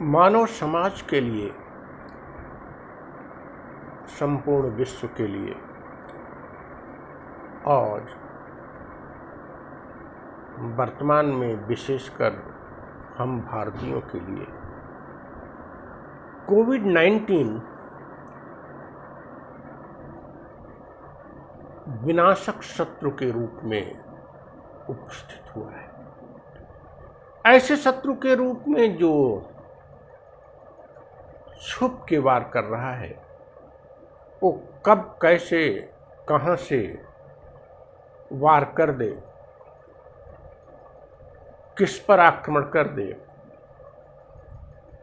मानव समाज के लिए, संपूर्ण विश्व के लिए और वर्तमान में विशेषकर हम भारतीयों के लिए कोविड-19 विनाशक शत्रु के रूप में उपस्थित हुआ है। ऐसे शत्रु के रूप में जो छुप के वार कर रहा है, वो कब, कैसे, कहां से वार कर दे, किस पर आक्रमण कर दे,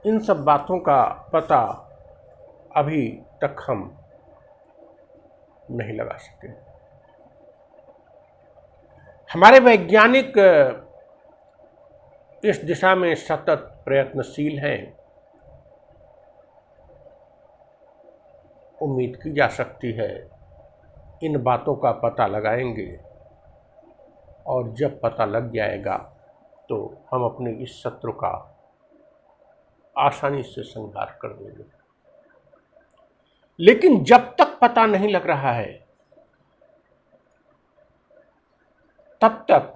इन सब बातों का पता अभी तक हम नहीं लगा सके। हमारे वैज्ञानिक इस दिशा में सतत प्रयत्नशील हैं। उम्मीद की जा सकती है इन बातों का पता लगाएंगे और जब पता लग जाएगा तो हम अपने इस शत्रु का आसानी से संहार कर देंगे। लेकिन जब तक पता नहीं लग रहा है तब तक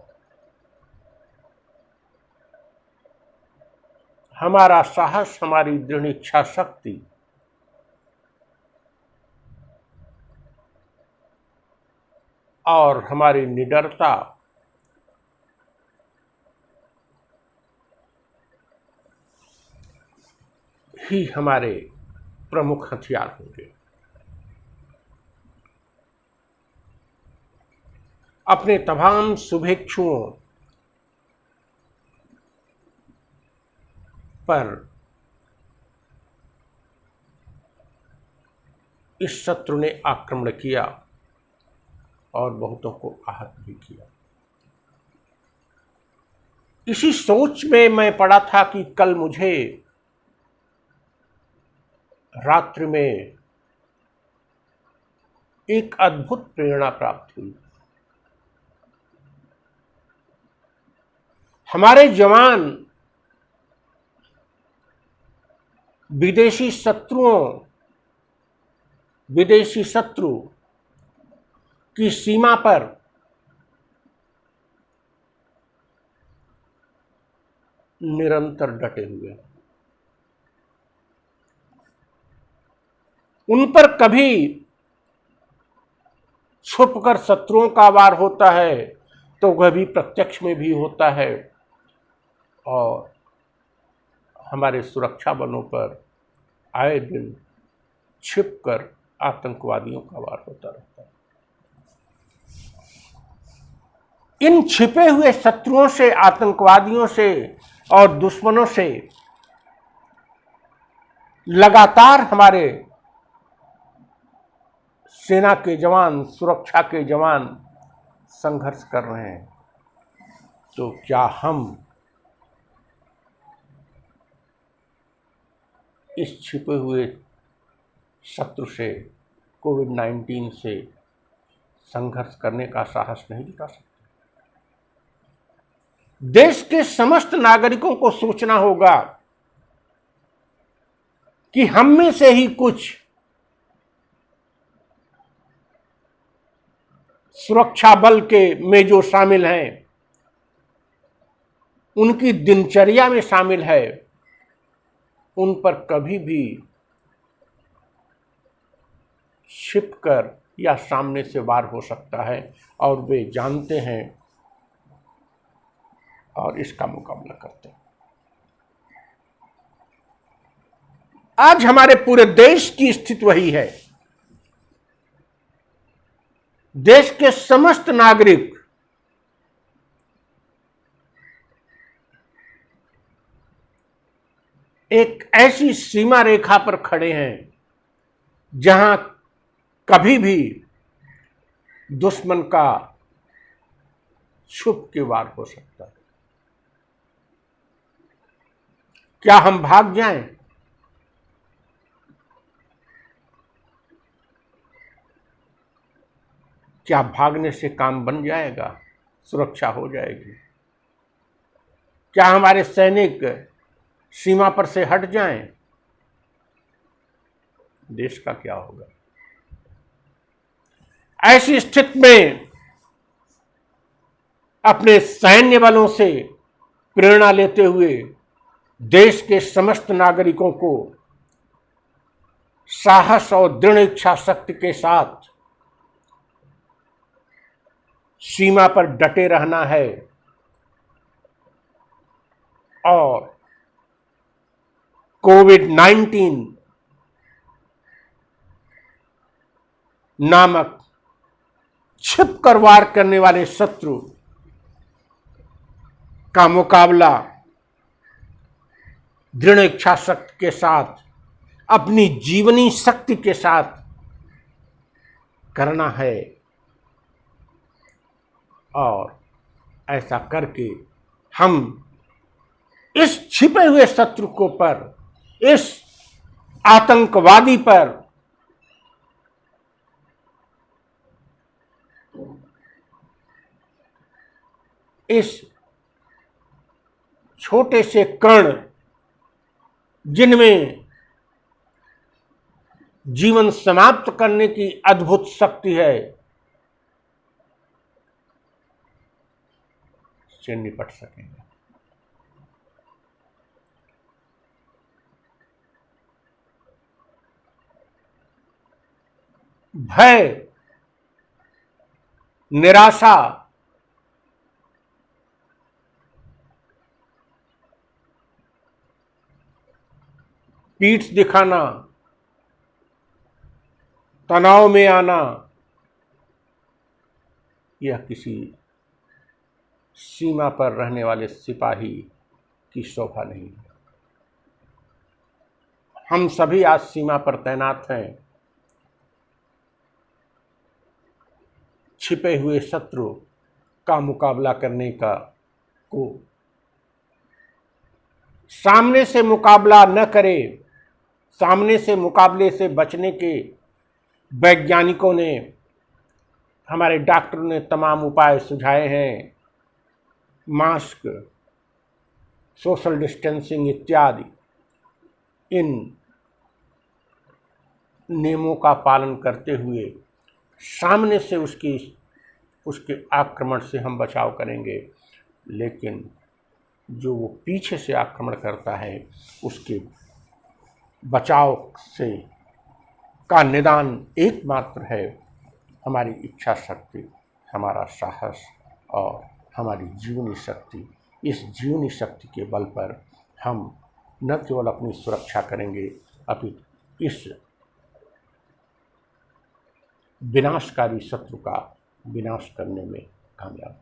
हमारा साहस, हमारी दृढ़ इच्छा शक्ति और हमारी निडरता ही हमारे प्रमुख हथियार होंगे। अपने तमाम शुभेच्छुओं पर इस शत्रु ने आक्रमण किया और बहुतों को आहत भी किया। इसी सोच में मैं पड़ा था कि कल मुझे रात्रि में एक अद्भुत प्रेरणा प्राप्त हुई। हमारे जवान विदेशी शत्रु की सीमा पर निरंतर डटे हुए हैं। उन पर कभी छुपकर शत्रुओं का वार होता है तो कभी प्रत्यक्ष में भी होता है और हमारे सुरक्षा बलों पर आए दिन छिपकर आतंकवादियों का वार होता रहता है। इन छिपे हुए शत्रुओं से, आतंकवादियों से और दुश्मनों से लगातार हमारे सेना के जवान, सुरक्षा के जवान संघर्ष कर रहे हैं। तो क्या हम इस छिपे हुए शत्रु से, कोविड-19 से संघर्ष करने का साहस नहीं जुटा सकते? देश के समस्त नागरिकों को सोचना होगा कि हम में से ही कुछ सुरक्षा बल के में जो शामिल हैं, उनकी दिनचर्या में शामिल है, उन पर कभी भी छिपकर या सामने से वार हो सकता है और वे जानते हैं और इसका मुकाबला करते हैं। आज हमारे पूरे देश की स्थिति वही है। देश के समस्त नागरिक एक ऐसी सीमा रेखा पर खड़े हैं जहां कभी भी दुश्मन का छुप के वार हो सकता है। क्या हम भाग जाएं? क्या भागने से काम बन जाएगा? सुरक्षा हो जाएगी? क्या हमारे सैनिक सीमा पर से हट जाएं, देश का क्या होगा? ऐसी स्थिति में अपने सैन्य बलों से प्रेरणा लेते हुए देश के समस्त नागरिकों को साहस और दृढ़ इच्छा शक्ति के साथ सीमा पर डटे रहना है और कोविड-19 नामक छिप कर वार करने वाले शत्रु का मुकाबला दृढ़ इच्छा शक्ति के साथ, अपनी जीवनी शक्ति के साथ करना है और ऐसा करके हम इस छिपे हुए शत्रु को पर, इस आतंकवादी पर इस छोटे से कण जिनमें जीवन समाप्त करने की अद्भुत शक्ति है, से निपट सकेंगे। भय, निराशा, पीठ दिखाना, तनाव में आना, यह किसी सीमा पर रहने वाले सिपाही की शोभा नहीं है। हम सभी आज सीमा पर तैनात हैं। छिपे हुए शत्रु का मुकाबला करने को सामने से मुकाबला न करें, सामने से मुकाबले से बचने के वैज्ञानिकों ने, हमारे डॉक्टरों ने तमाम उपाय सुझाए हैं। मास्क, सोशल डिस्टेंसिंग इत्यादि इन नियमों का पालन करते हुए सामने से उसके आक्रमण से हम बचाव करेंगे। लेकिन जो वो पीछे से आक्रमण करता है, उसके बचाव से का निदान एकमात्र है हमारी इच्छा शक्ति, हमारा साहस और हमारी जीवनी शक्ति। इस जीवनी शक्ति के बल पर हम न केवल अपनी सुरक्षा करेंगे, अपितु इस विनाशकारी शत्रु का विनाश करने में कामयाब